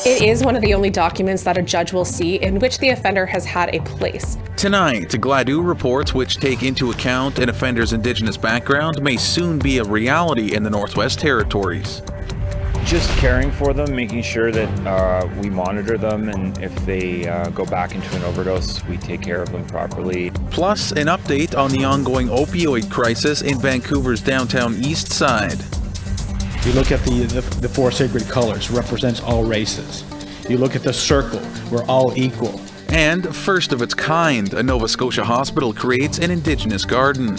It is one of the only documents that a judge will see in which the offender has had a place. Tonight, Gladu reports which take into account an offender's Indigenous background may soon be a reality in the Northwest Territories. Just caring for them, making sure that we monitor them, and if they go back into an overdose, we take care of them properly. Plus, an update on the ongoing opioid crisis in Vancouver's downtown east side. You look at the four sacred colors, represents all races. You look at the circle, we're all equal. And first of its kind, a Nova Scotia hospital creates an Indigenous garden.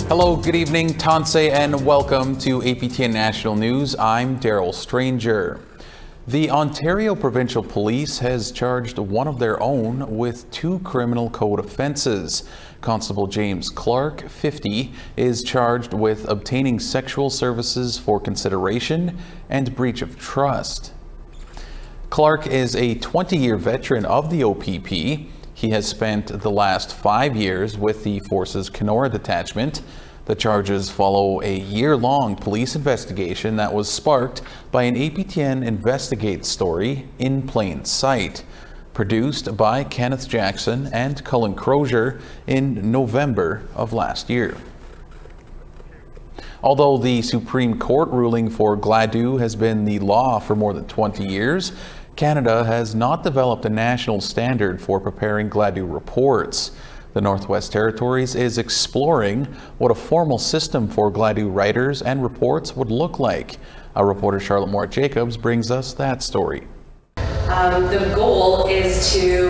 Hello, good evening, Tanse, and welcome to APTN National News. I'm Daryl Stranger. The Ontario Provincial Police has charged one of their own with 2 criminal code offences. Constable James Clark, 50, is charged with obtaining sexual services for consideration and breach of trust. Clark is a 20-year veteran of the OPP. He has spent the last 5 years with the Force's Kenora Detachment. The charges follow a year-long police investigation that was sparked by an APTN Investigates story, In Plain Sight, produced by Kenneth Jackson and Cullen Crozier in November of last year. Although the Supreme Court ruling for Gladu has been the law for more than 20 years, Canada has not developed a national standard for preparing Gladu reports. The Northwest Territories is exploring what a formal system for Gladu writers and reports would look like. Our reporter Charlotte Moore-Jacobs brings us that story. The goal is to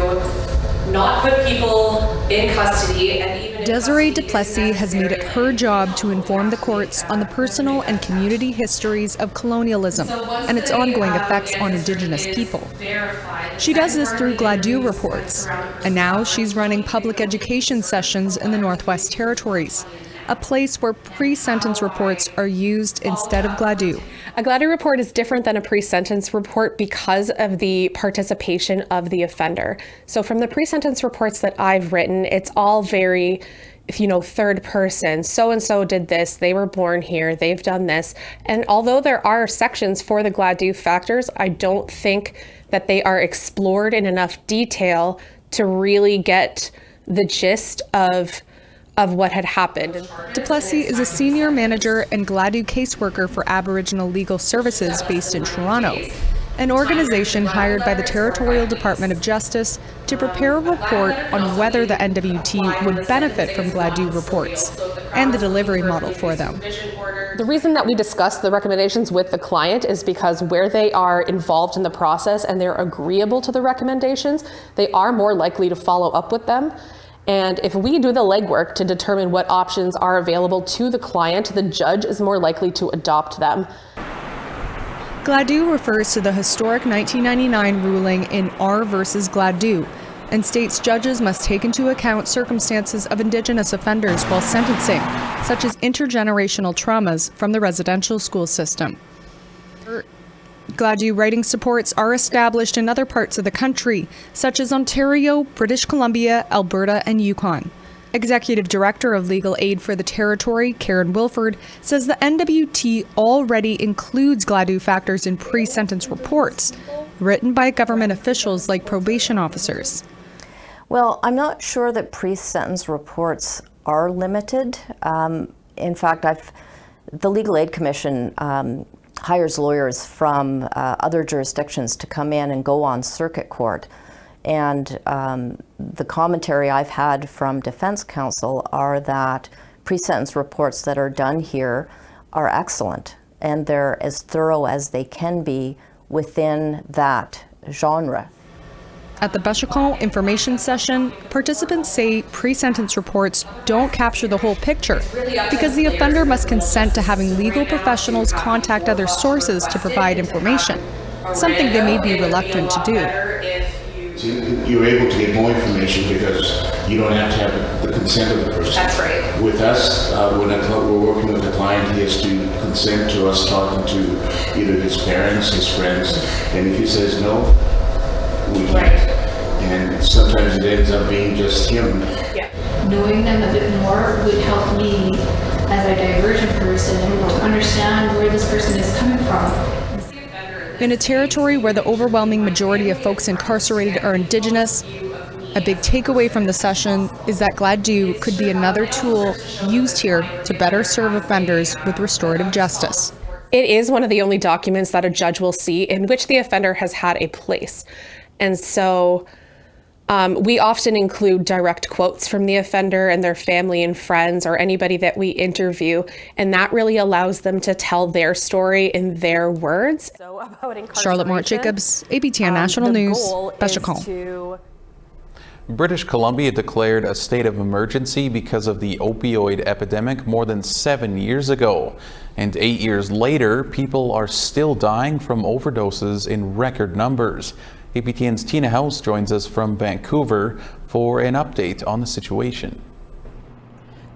not put people in custody, and even Desiree Duplessis has made it her job to inform the courts on the personal and community histories of colonialism and its ongoing effects on Indigenous people. She does this through Gladu reports, and now she's running public education sessions in the Northwest Territories, a place where pre-sentence reports are used instead of Gladu. A Gladu report is different than a pre-sentence report because of the participation of the offender. So from the pre-sentence reports that I've written, it's all very, third person. So-and-so did this, they were born here, they've done this. And although there are sections for the Gladu factors, I don't think that they are explored in enough detail to really get the gist of what had happened. Duplessis is a senior manager and Gladu caseworker for Aboriginal Legal Services based in Toronto, an organization hired by the Territorial Department of Justice to prepare a report on whether the NWT would benefit from Gladu reports and the delivery model for them. The reason that we discuss the recommendations with the client is because where they are involved in the process and they're agreeable to the recommendations, they are more likely to follow up with them. And if we do the legwork to determine what options are available to the client, the judge is more likely to adopt them. Gladu refers to the historic 1999 ruling in R versus Gladu and states judges must take into account circumstances of Indigenous offenders while sentencing, such as intergenerational traumas from the residential school system. Gladu writing supports are established in other parts of the country, such as Ontario, British Columbia, Alberta, and Yukon. Executive Director of Legal Aid for the Territory, Karen Wilford, says the NWT already includes Gladu factors in pre-sentence reports, written by government officials like probation officers. Well, I'm not sure that pre-sentence reports are limited. In fact, the Legal Aid Commission hires lawyers from other jurisdictions to come in and go on circuit court. And the commentary I've had from defense counsel are that pre-sentence reports that are done here are excellent, and they're as thorough as they can be within that genre. At the Beshakon information session, participants say pre-sentence reports don't capture the whole picture because the offender must consent to having legal professionals contact other sources to provide information, something they may be reluctant to do. So you're able to get more information because you don't have to have the consent of the person. That's right. With us, when we're working with a client, he has to consent to us talking to either his parents, his friends, and if he says no, we can't. Right. And sometimes it ends up being just him. Yeah. knowing them a bit more would help me as a divergent person to understand where this person is coming from. In a territory where the overwhelming majority of folks incarcerated are Indigenous, a big takeaway from the session is that Gladu could be another tool used here to better serve offenders with restorative justice. It is one of the only documents that a judge will see in which the offender has had a place. And so we often include direct quotes from the offender and their family and friends or anybody that we interview, and that really allows them to tell their story in their words. Charlotte Mort-Jacobs, APTN National News, Bechecal. British Columbia declared a state of emergency because of the opioid epidemic more than 7 years ago. And 8 years later, people are still dying from overdoses in record numbers. APTN's Tina House joins us from Vancouver for an update on the situation.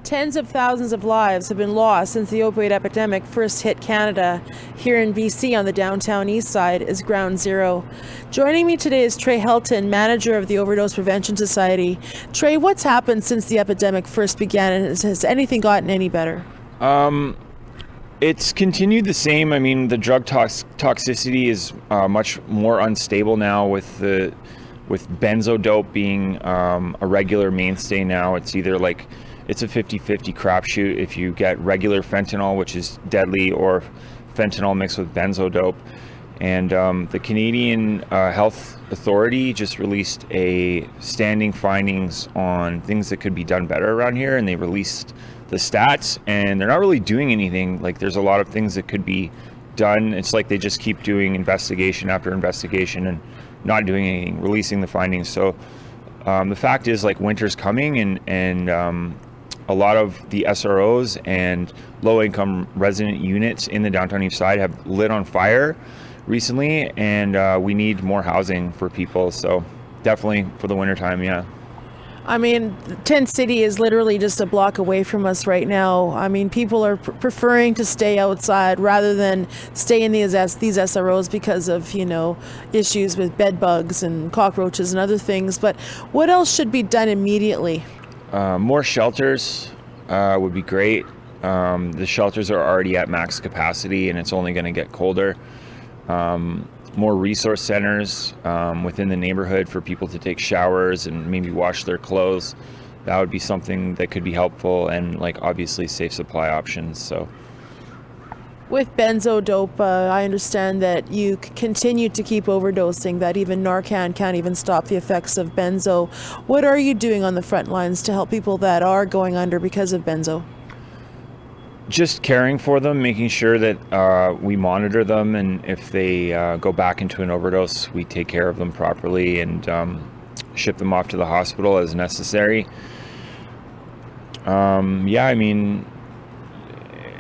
Tens of thousands of lives have been lost since the opioid epidemic first hit Canada. Here in BC on the downtown east side is Ground Zero. Joining me today is Trey Helton, manager of the Overdose Prevention Society. Trey, what's happened since the epidemic first began, and has anything gotten any better? It's continued the same. I mean, the drug toxicity is much more unstable now with benzodope being a regular mainstay now. It's either like it's a 50-50 crapshoot if you get regular fentanyl, which is deadly, or fentanyl mixed with benzodope. And the Canadian Health Authority just released a standing findings on things that could be done better around here, and they released the stats, and they're not really doing anything. Like, there's a lot of things that could be done. It's like they just keep doing investigation after investigation and not doing anything, releasing the findings. So the fact is, like, winter's coming, and a lot of the SROs and low-income resident units in the downtown east side have lit on fire recently, and we need more housing for people. So definitely for the wintertime, yeah. I mean, Tent City is literally just a block away from us right now. I mean, people are preferring to stay outside rather than stay in these SROs because of, issues with bed bugs and cockroaches and other things. But what else should be done immediately? More shelters would be great. The shelters are already at max capacity, and it's only going to get colder. More resource centers within the neighborhood for people to take showers and maybe wash their clothes. That would be something that could be helpful, and obviously safe supply options. So with benzodope, I understand that you continue to keep overdosing, that even Narcan can't even stop the effects of benzo. What are you doing on the front lines to help people that are going under because of benzo? Just caring for them, making sure that we monitor them, and if they go back into an overdose, we take care of them properly and ship them off to the hospital as necessary. I mean,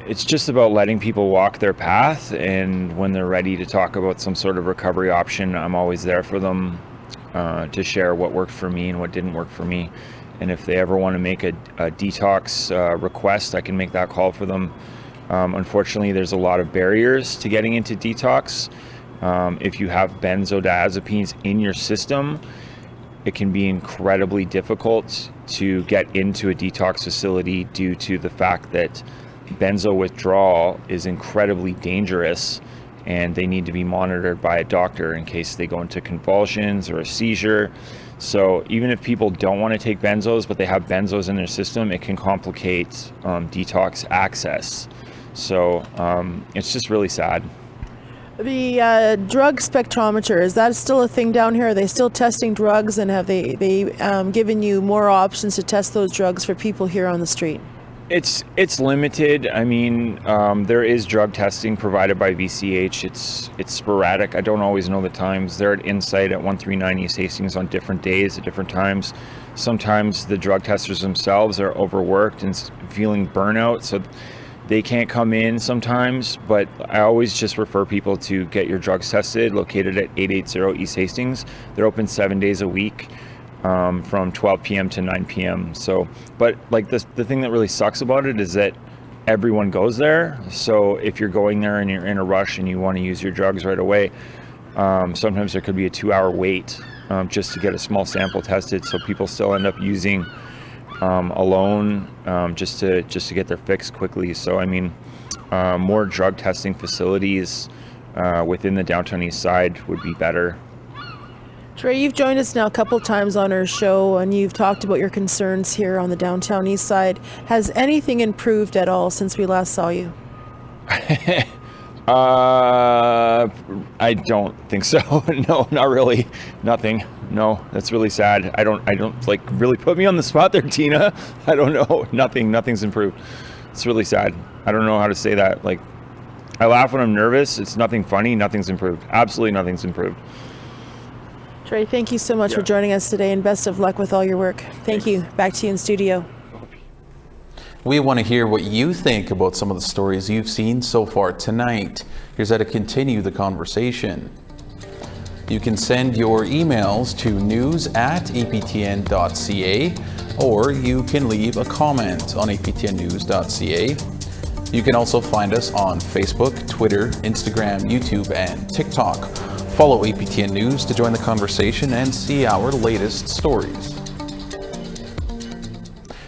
it's just about letting people walk their path, and when they're ready to talk about some sort of recovery option, I'm always there for them to share what worked for me and what didn't work for me. And if they ever want to make a detox request, I can make that call for them. Unfortunately, there's a lot of barriers to getting into detox. If you have benzodiazepines in your system, it can be incredibly difficult to get into a detox facility due to the fact that benzo withdrawal is incredibly dangerous, and they need to be monitored by a doctor in case they go into convulsions or a seizure. So even if people don't want to take benzos, but they have benzos in their system, it can complicate detox access. So it's just really sad. The drug spectrometer, is that still a thing down here? Are they still testing drugs, and have they given you more options to test those drugs for people here on the street? It's limited. I mean, there is drug testing provided by VCH. It's sporadic. I don't always know the times. They're at Insight at 139 East Hastings on different days at different times. Sometimes the drug testers themselves are overworked and feeling burnout, so they can't come in sometimes. But I always just refer people to get your drugs tested, located at 880 East Hastings. They're open 7 days a week. From 12 p.m. to 9 p.m. So, but the thing that really sucks about it is that everyone goes there. So if you're going there and you're in a rush and you want to use your drugs right away, sometimes there could be a 2-hour wait just to get a small sample tested. So people still end up using alone, just to get their fix quickly. So I mean, more drug testing facilities within the downtown east side would be better. Trey, you've joined us now a couple times on our show, and you've talked about your concerns here on the downtown east side. Has anything improved at all since we last saw you? I don't think so. No, not really. Nothing. No, that's really sad. I don't like really put me on the spot there, Tina. I don't know. Nothing's improved. It's really sad. I don't know how to say that. Like, I laugh when I'm nervous. It's nothing funny. Nothing's improved. Absolutely nothing's improved. Trey, thank you so much for joining us today, and best of luck with all your work. Thank you. Back to you in studio. We want to hear what you think about some of the stories you've seen so far tonight. Here's how to continue the conversation. You can send your emails to news@aptn.ca, or you can leave a comment on aptnnews.ca. You can also find us on Facebook, Twitter, Instagram, YouTube, and TikTok. Follow APTN News to join the conversation and see our latest stories.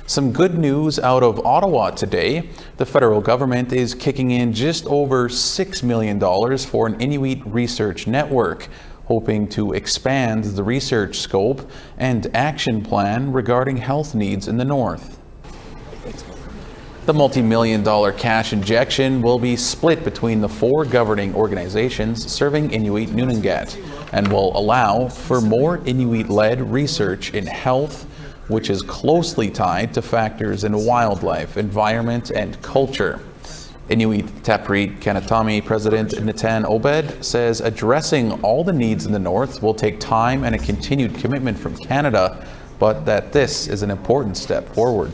Some good news out of Ottawa today. The federal government is kicking in just over $6 million for an Inuit research network, hoping to expand the research scope and action plan regarding health needs in the north. The multi-million-dollar cash injection will be split between the 4 governing organizations serving Inuit Nunangat and will allow for more Inuit-led research in health, which is closely tied to factors in wildlife, environment, and culture. Inuit Taprit Kanatami President Nitan Obed says addressing all the needs in the north will take time and a continued commitment from Canada, but that this is an important step forward.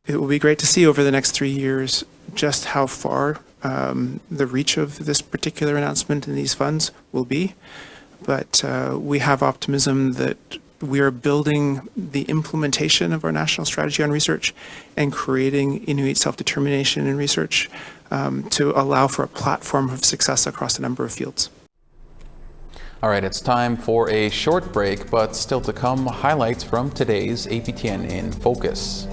It will be great to see over the next 3 years just how far the reach of this particular announcement and these funds will be. But we have optimism that we are building the implementation of our national strategy on research and creating Inuit self-determination in research to allow for a platform of success across a number of fields. All right, it's time for a short break, but still to come, highlights from today's APTN in Focus.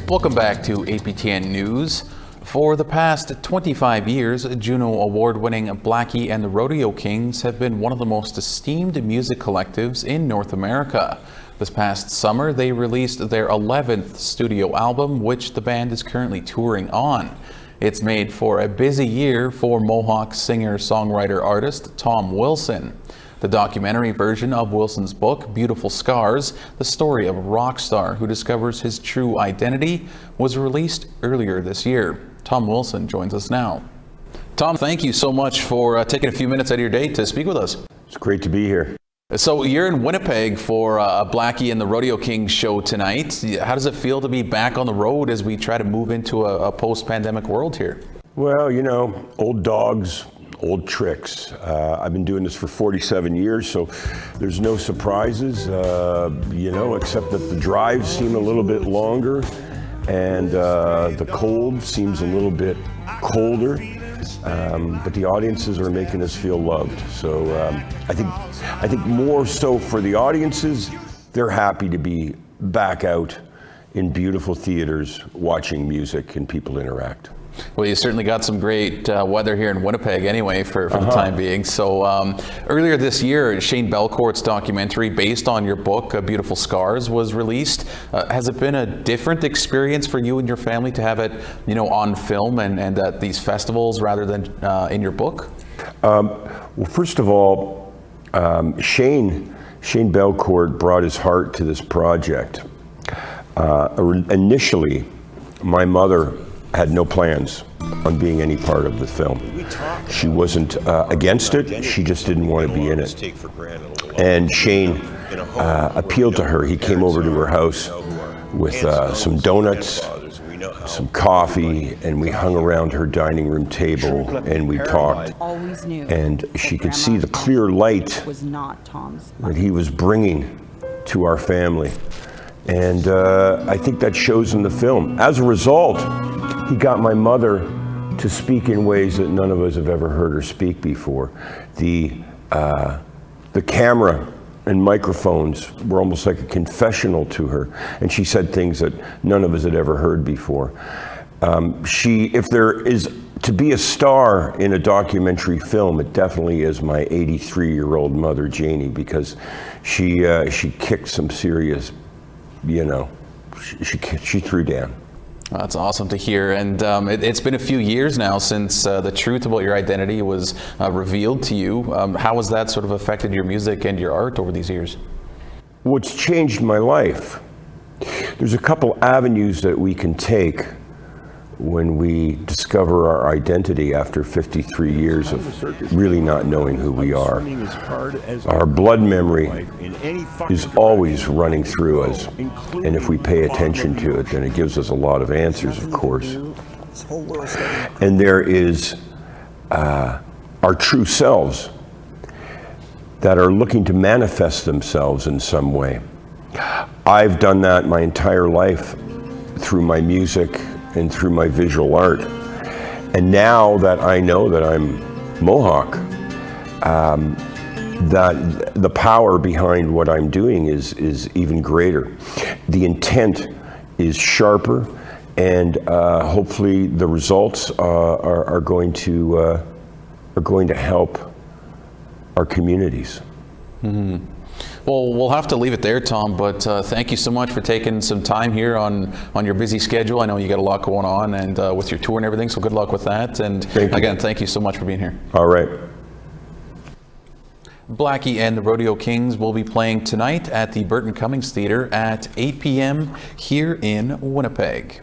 Welcome back to APTN News. For the past 25 years, Juno Award-winning Blackie and the Rodeo Kings have been one of the most esteemed music collectives in North America. This past summer, they released their 11th studio album, which the band is currently touring on. It's made for a busy year for Mohawk singer-songwriter-artist Tom Wilson. The documentary version of Wilson's book, Beautiful Scars, the story of a rock star who discovers his true identity, was released earlier this year. Tom Wilson joins us now. Tom, thank you so much for taking a few minutes out of your day to speak with us. It's great to be here. So you're in Winnipeg for a Blackie and the Rodeo Kings show tonight. How does it feel to be back on the road as we try to move into a post-pandemic world here? Well, you know, old dogs, old tricks. I've been doing this for 47 years, so there's no surprises, you know, except that the drives seem a little bit longer and the cold seems a little bit colder. But the audiences are making us feel loved. So I think more so for the audiences, they're happy to be back out in beautiful theaters watching music and people interact. Well, you certainly got some great weather here in Winnipeg anyway for the time being. So earlier this year, Shane Belcourt's documentary based on your book, Beautiful Scars, was released. Has it been a different experience for you and your family to have it, you know, on film and at these festivals rather than in your book? Well, first of all, Shane Belcourt brought his heart to this project. Initially, my mother had no plans on being any part of the film. She wasn't against it, she just didn't want to be in it. And Shane appealed to her. He came over to her house with some donuts, some coffee, and we hung around her dining room table and we talked. And she could see the clear light that he was bringing to our family. And I think that shows in the film. As a result, he got my mother to speak in ways that none of us have ever heard her speak before. The camera and microphones were almost like a confessional to her, and she said things that none of us had ever heard before. If there is to be a star in a documentary film, it definitely is my 83-year-old mother, Janie, because she kicked some serious, you know, she threw down. That's awesome to hear. And it's been a few years now since the truth about your identity was revealed to you. How has that sort of affected your music and your art over these years? What's changed my life? There's a couple avenues that we can take when we discover our identity after 53 years of really not knowing who we are. Our blood memory is always running through us, and if we pay attention to it, then it gives us a lot of answers, of course. And there is our true selves that are looking to manifest themselves in some way. I've done that my entire life through my music and through my visual art. And now that I know that I'm Mohawk, that the power behind what I'm doing is even greater. The intent is sharper, and hopefully the results are going to help our communities. Mm-hmm. Well, we'll have to leave it there, Tom, but thank you so much for taking some time here on your busy schedule. I know you got a lot going on and with your tour and everything, so good luck with that. And again, thank you so much for being here. All right. Blackie and the Rodeo Kings will be playing tonight at the Burton Cummings Theatre at 8 p.m. here in Winnipeg.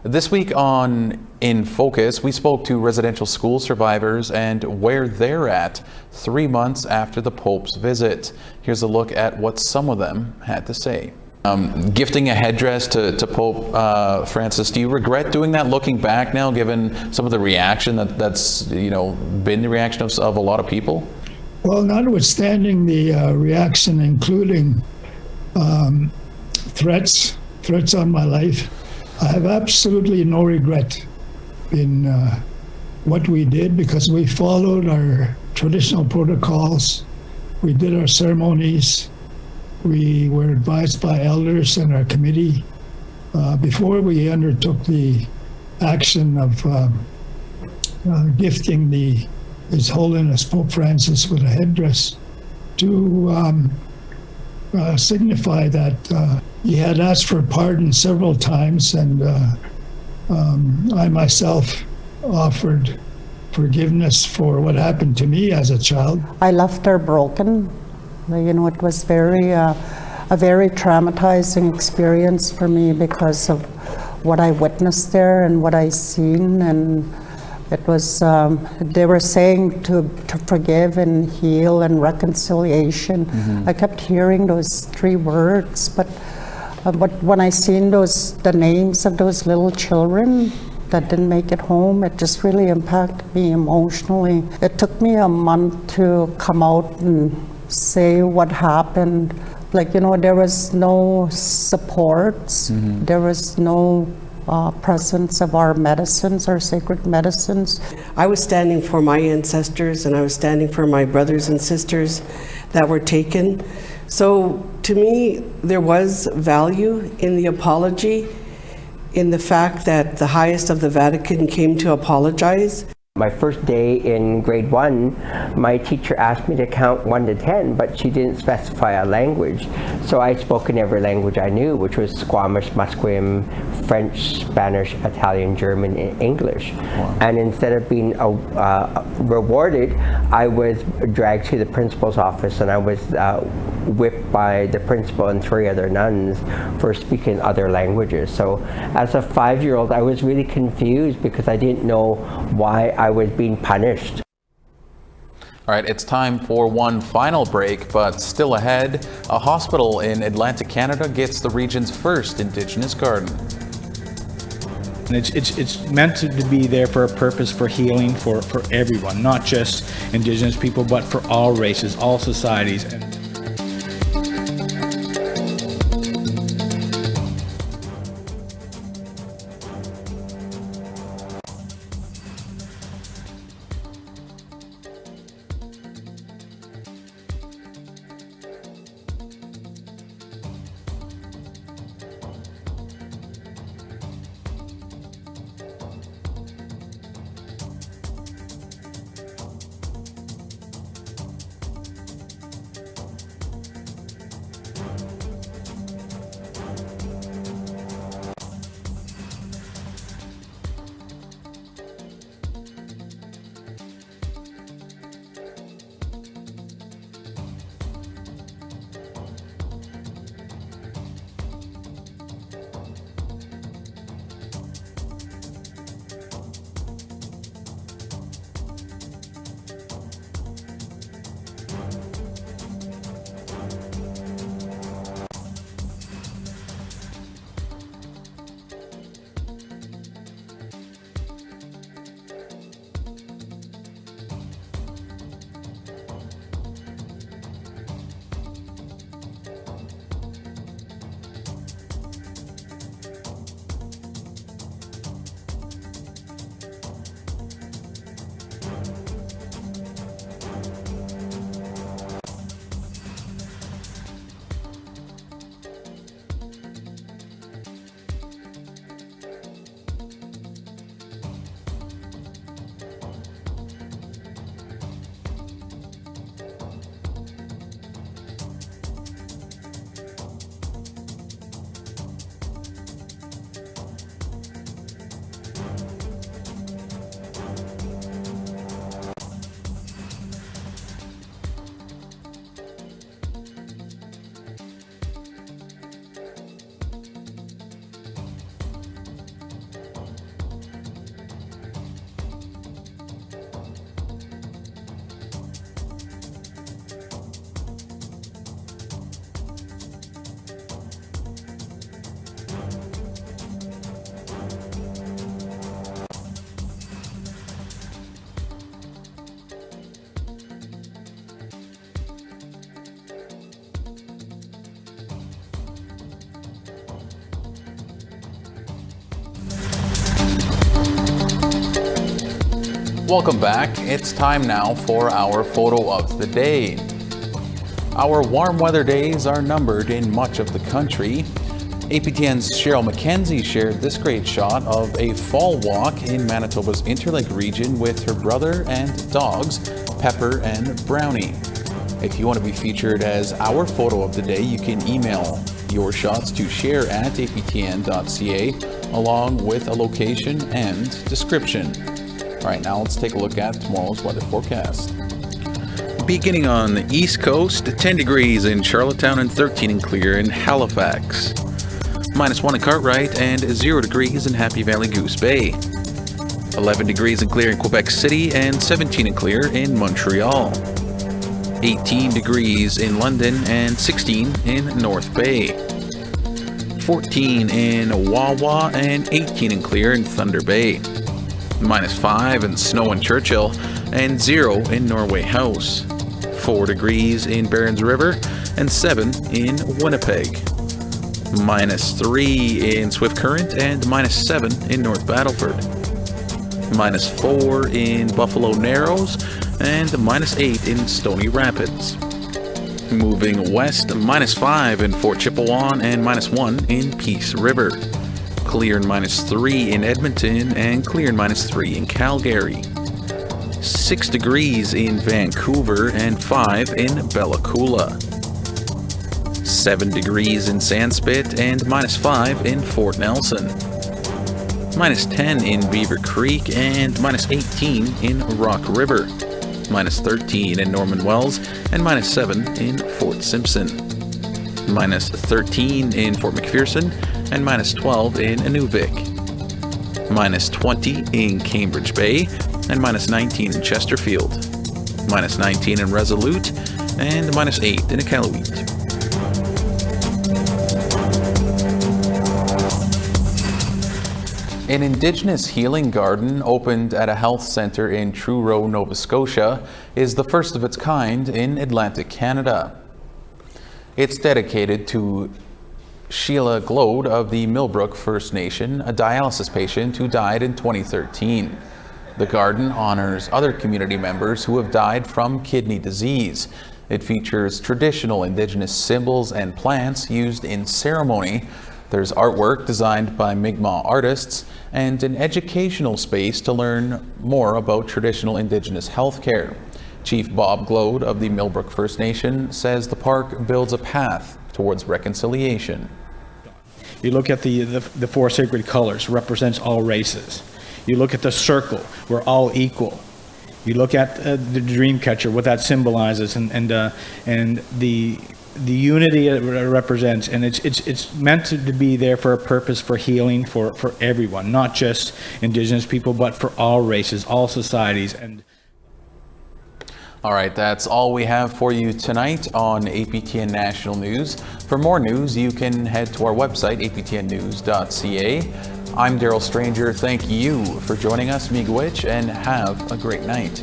This week on In Focus, we spoke to residential school survivors and where they're at 3 months after the Pope's visit. Here's a look at what some of them had to say. Gifting a headdress to Pope Francis, do you regret doing that looking back now, given some of the reaction that's been the reaction of a lot of people? Well, notwithstanding the reaction, including threats on my life, I have absolutely no regret in what we did, because we followed our traditional protocols. We did our ceremonies. We were advised by elders and our committee before we undertook the action of gifting His Holiness Pope Francis with a headdress to signify that he had asked for pardon several times, and I myself offered forgiveness for what happened to me as a child. I left her broken. You know, it was a very traumatizing experience for me because of what I witnessed there and what I seen, and it was, they were saying to forgive and heal and reconciliation. I kept hearing those three words, but when I seen the names of those little children that didn't make it home, it just really impacted me emotionally. It took me a month to come out and say what happened. Like, you know, there was no supports, there was no presence of our medicines, our sacred medicines. I was standing for my ancestors, and I was standing for my brothers and sisters that were taken. So to me, there was value in the apology, in the fact that the highest of the Vatican came to apologize. My first day in grade 1, my teacher asked me to count 1 to 10, but she didn't specify a language. So I spoke in every language I knew, which was Squamish, Musqueam, French, Spanish, Italian, German, and English. Wow. And instead of being rewarded, I was dragged to the principal's office, and I was whipped by the principal and 3 other nuns for speaking other languages. So as a 5-year-old, I was really confused because I didn't know why I was being punished. All right, it's time for one final break, but still ahead, a hospital in Atlantic Canada gets the region's first Indigenous garden. And it's meant to be there for a purpose, for healing, for everyone, not just Indigenous people, but for all races, all societies. Welcome back. It's time now for our photo of the day. Our warm weather days are numbered in much of the country. APTN's Cheryl McKenzie shared this great shot of a fall walk in Manitoba's Interlake region with her brother and dogs, Pepper and Brownie. If you want to be featured as our photo of the day, you can email your shots to share@aptn.ca along with a location and description. All right, now let's take a look at tomorrow's weather forecast. Beginning on the East Coast, 10 degrees in Charlottetown and 13 and clear in Halifax. -1 in Cartwright and 0 degrees in Happy Valley Goose Bay. 11 degrees and clear in Quebec City and 17 and clear in Montreal. 18 degrees in London and 16 in North Bay. 14 in Wawa and 18 and clear in Thunder Bay. -5 and snow in Churchill and 0 in Norway House. 4 degrees in Barons River and 7 in Winnipeg. -3 in Swift Current and -7 in North Battleford. -4 in Buffalo Narrows and -8 in Stony Rapids. Moving west, -5 in Fort Chipewyan and -1 in Peace River. Clear and -3 in Edmonton and clear and -3 in Calgary. 6 degrees in Vancouver and 5 in Bella Coola. 7 degrees in Sandspit and -5 in Fort Nelson. -10 in Beaver Creek and -18 in Rock River. -13 in Norman Wells and -7 in Fort Simpson. -13 in Fort McPherson and -12 in Inuvik. -20 in Cambridge Bay and -19 in Chesterfield. -19 in Resolute and -8 in Iqaluit. An Indigenous healing garden opened at a health centre in Truro, Nova Scotia is the first of its kind in Atlantic Canada. It's dedicated to Sheila Gladu of the Millbrook First Nation, a dialysis patient who died in 2013. The garden honors other community members who have died from kidney disease. It features traditional Indigenous symbols and plants used in ceremony. There's artwork designed by Mi'kmaq artists and an educational space to learn more about traditional Indigenous healthcare. Chief Bob Gladu of the Millbrook First Nation says the park builds a path towards reconciliation. You look at the four sacred colors, represents all races. You look at the circle, we're all equal. You look at the dream catcher, what that symbolizes, and the unity it represents, and it's meant to be there for a purpose, for healing, for everyone, not just Indigenous people, but for all races, all societies. And all right, that's all we have for you tonight on APTN National News. For more news, you can head to our website, aptnnews.ca. I'm Daryl Stranger. Thank you for joining us, Miigwech, and have a great night.